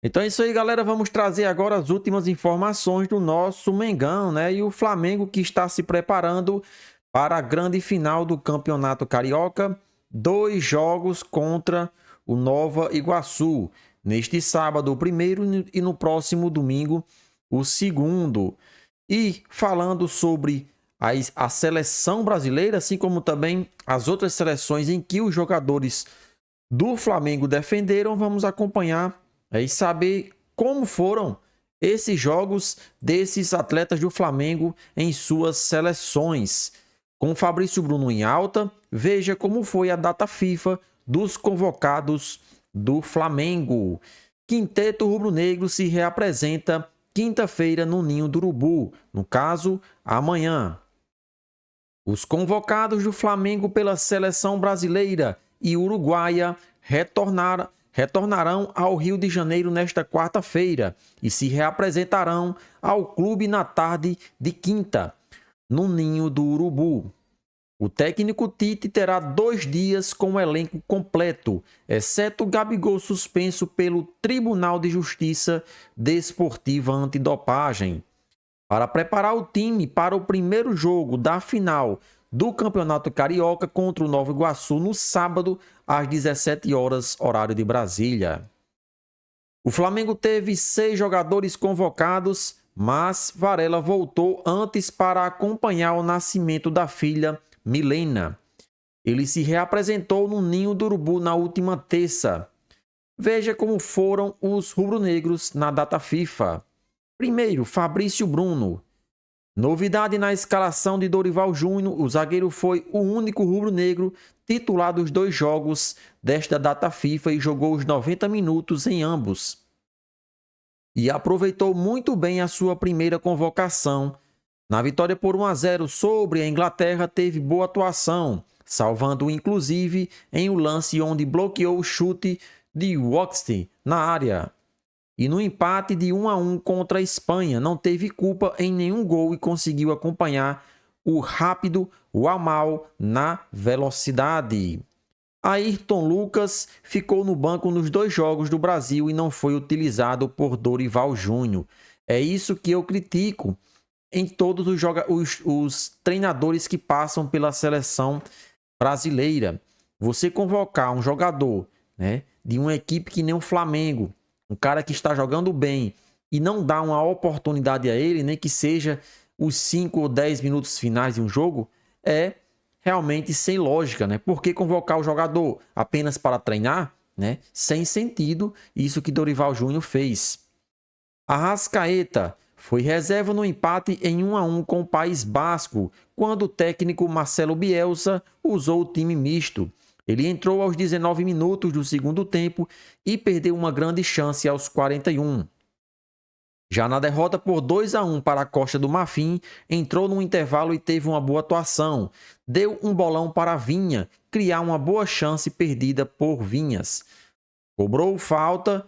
Então é isso aí, galera. Vamos trazer agora as últimas informações do nosso Mengão, né? E o Flamengo que está se preparando para a grande final do Campeonato Carioca. 2 jogos contra o Nova Iguaçu. Neste sábado, o primeiro, e no próximo domingo, o segundo. E falando sobre a seleção brasileira, assim como também as outras seleções em que os jogadores do Flamengo defenderam, vamos acompanhar e saber como foram esses jogos desses atletas do Flamengo em suas seleções. Com o Fabrício Bruno em alta, veja como foi a data FIFA dos convocados do Flamengo. Quinteto rubro-negro se reapresenta quinta-feira no Ninho do Urubu, no caso, amanhã. Os convocados do Flamengo pela seleção brasileira e uruguaia retornarão ao Rio de Janeiro nesta quarta-feira e se reapresentarão ao clube na tarde de quinta, no Ninho do Urubu. O técnico Tite terá 2 dias com o elenco completo, exceto Gabigol suspenso pelo Tribunal de Justiça Desportiva Antidopagem. Para preparar o time para o primeiro jogo da final do Campeonato Carioca contra o Nova Iguaçu no sábado, às 17 horas, horário de Brasília. O Flamengo teve 6 jogadores convocados, mas Varela voltou antes para acompanhar o nascimento da filha Milena. Ele se reapresentou no Ninho do Urubu na última terça. Veja como foram os rubro-negros na data FIFA. Primeiro, Fabrício Bruno. Novidade na escalação de Dorival Júnior, o zagueiro foi o único rubro-negro titular dos 2 jogos desta data FIFA e jogou os 90 minutos em ambos. E aproveitou muito bem a sua primeira convocação. Na vitória por 1-0 sobre a Inglaterra, teve boa atuação, salvando inclusive em um lance onde bloqueou o chute de Woxley na área. E no empate de 1-1 contra a Espanha, não teve culpa em nenhum gol e conseguiu acompanhar o rápido Amal na velocidade. Ayrton Lucas ficou no banco nos 2 jogos do Brasil e não foi utilizado por Dorival Júnior. É isso que eu critico em todos os treinadores que passam pela seleção brasileira. Você convocar um jogador, né, de uma equipe que nem o Flamengo, um cara que está jogando bem, e não dá uma oportunidade a ele, nem que seja os 5 ou 10 minutos finais de um jogo, é realmente sem lógica, né? Por que convocar o jogador apenas para treinar, né? Sem sentido, isso que Dorival Júnior fez. Arrascaeta foi reserva no empate em 1-1 com o País Basco, quando o técnico Marcelo Bielsa usou o time misto. Ele entrou aos 19 minutos do segundo tempo e perdeu uma grande chance aos 41. Já na derrota por 2-1 para a Costa do Marfim, entrou no intervalo e teve uma boa atuação. Deu um bolão para Vinha, criar uma boa chance perdida por Vinhas. Cobrou falta,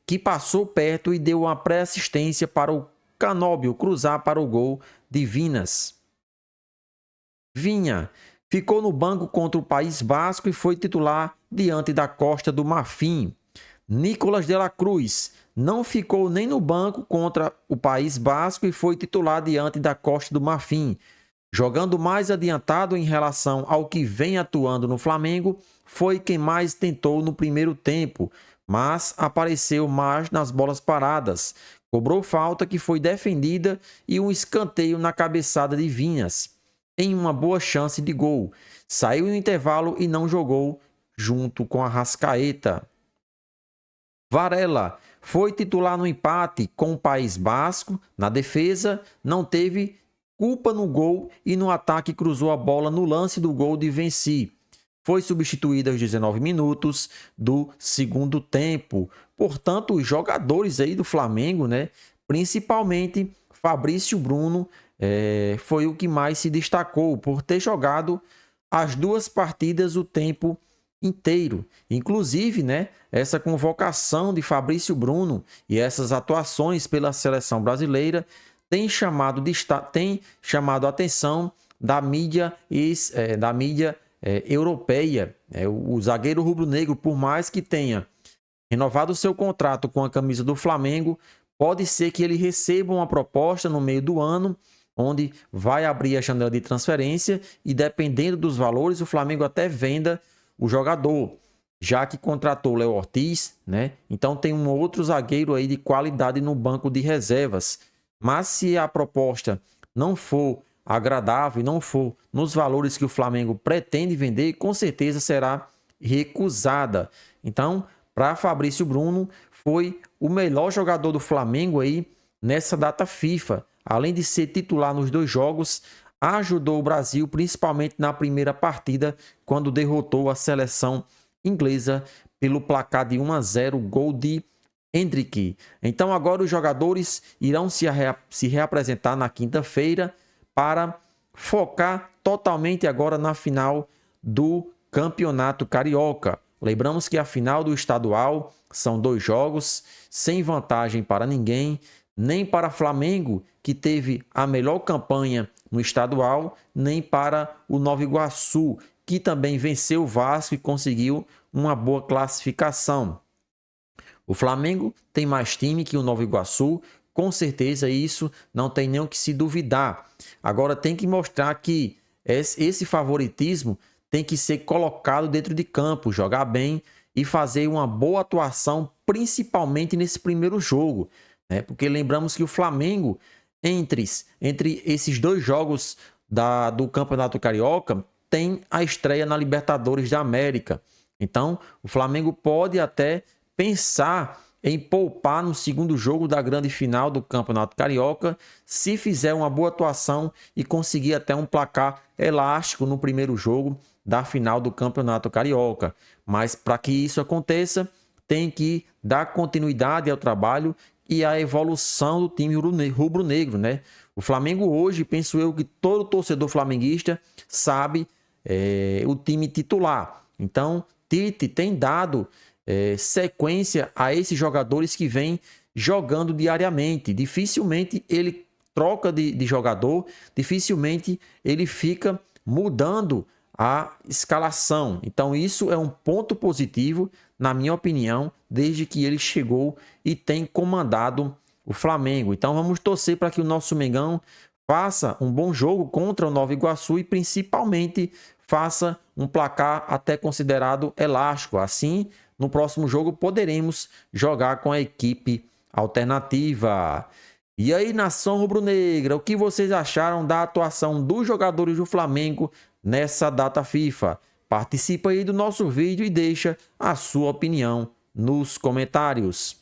que passou perto e deu uma pré-assistência para o Canóbio cruzar para o gol de Vinas. Vinha ficou no banco contra o País Basco e foi titular diante da Costa do Marfim. Nicolas de la Cruz não ficou nem no banco contra o País Basco e foi titular diante da Costa do Marfim. Jogando mais adiantado em relação ao que vem atuando no Flamengo, foi quem mais tentou no primeiro tempo, mas apareceu mais nas bolas paradas. Cobrou falta que foi defendida e um escanteio na cabeçada de Vinhas, em uma boa chance de gol. Saiu no intervalo e não jogou junto com a Arrascaeta. Varela foi titular no empate com o País Basco. Na defesa, não teve culpa no gol e no ataque cruzou a bola no lance do gol de Venci. Foi substituído aos 19 minutos do segundo tempo. Portanto, os jogadores aí do Flamengo, né, principalmente Fabrício Bruno, foi o que mais se destacou por ter jogado as 2 partidas o tempo inteiro. Inclusive, né, essa convocação de Fabrício Bruno e essas atuações pela seleção brasileira tem chamado a atenção da mídia europeia. O zagueiro rubro-negro, por mais que tenha Renovado seu contrato com a camisa do Flamengo, pode ser que ele receba uma proposta no meio do ano, onde vai abrir a janela de transferência e, dependendo dos valores, o Flamengo até venda o jogador, já que contratou o Léo Ortiz, né? Então tem um outro zagueiro aí de qualidade no banco de reservas. Mas se a proposta não for agradável e não for nos valores que o Flamengo pretende vender, com certeza será recusada. Então, para Fabrício Bruno, foi o melhor jogador do Flamengo aí nessa data FIFA. Além de ser titular nos 2 jogos, ajudou o Brasil principalmente na primeira partida, quando derrotou a seleção inglesa pelo placar de 1-0, gol de Hendrick. Então agora os jogadores irão se reapresentar na quinta-feira para focar totalmente agora na final do Campeonato Carioca. Lembramos que a final do estadual são 2 jogos, sem vantagem para ninguém, nem para Flamengo, que teve a melhor campanha no estadual, nem para o Nova Iguaçu, que também venceu o Vasco e conseguiu uma boa classificação. O Flamengo tem mais time que o Nova Iguaçu, com certeza isso não tem nem o que se duvidar. Agora tem que mostrar que esse favoritismo tem que ser colocado dentro de campo, jogar bem e fazer uma boa atuação, principalmente nesse primeiro jogo, né? Porque lembramos que o Flamengo, entre esses 2 jogos do Campeonato Carioca, tem a estreia na Libertadores da América. Então, o Flamengo pode até pensar em poupar no segundo jogo da grande final do Campeonato Carioca, se fizer uma boa atuação e conseguir até um placar elástico no primeiro jogo da final do Campeonato Carioca. Mas para que isso aconteça, tem que dar continuidade ao trabalho e à evolução do time rubro-negro, né? O Flamengo hoje, penso eu que todo torcedor flamenguista sabe o time titular. Então, Tite tem dado sequência a esses jogadores que vêm jogando diariamente. Dificilmente ele troca de jogador, dificilmente ele fica mudando a escalação. Então isso é um ponto positivo, na minha opinião, desde que ele chegou e tem comandado o Flamengo. Então vamos torcer para que o nosso Mengão faça um bom jogo contra o Nova Iguaçu e principalmente faça um placar até considerado elástico. Assim, no próximo jogo poderemos jogar com a equipe alternativa. E aí, nação rubro-negra, o que vocês acharam da atuação dos jogadores do Flamengo nessa data FIFA? Participa aí do nosso vídeo e deixa a sua opinião nos comentários.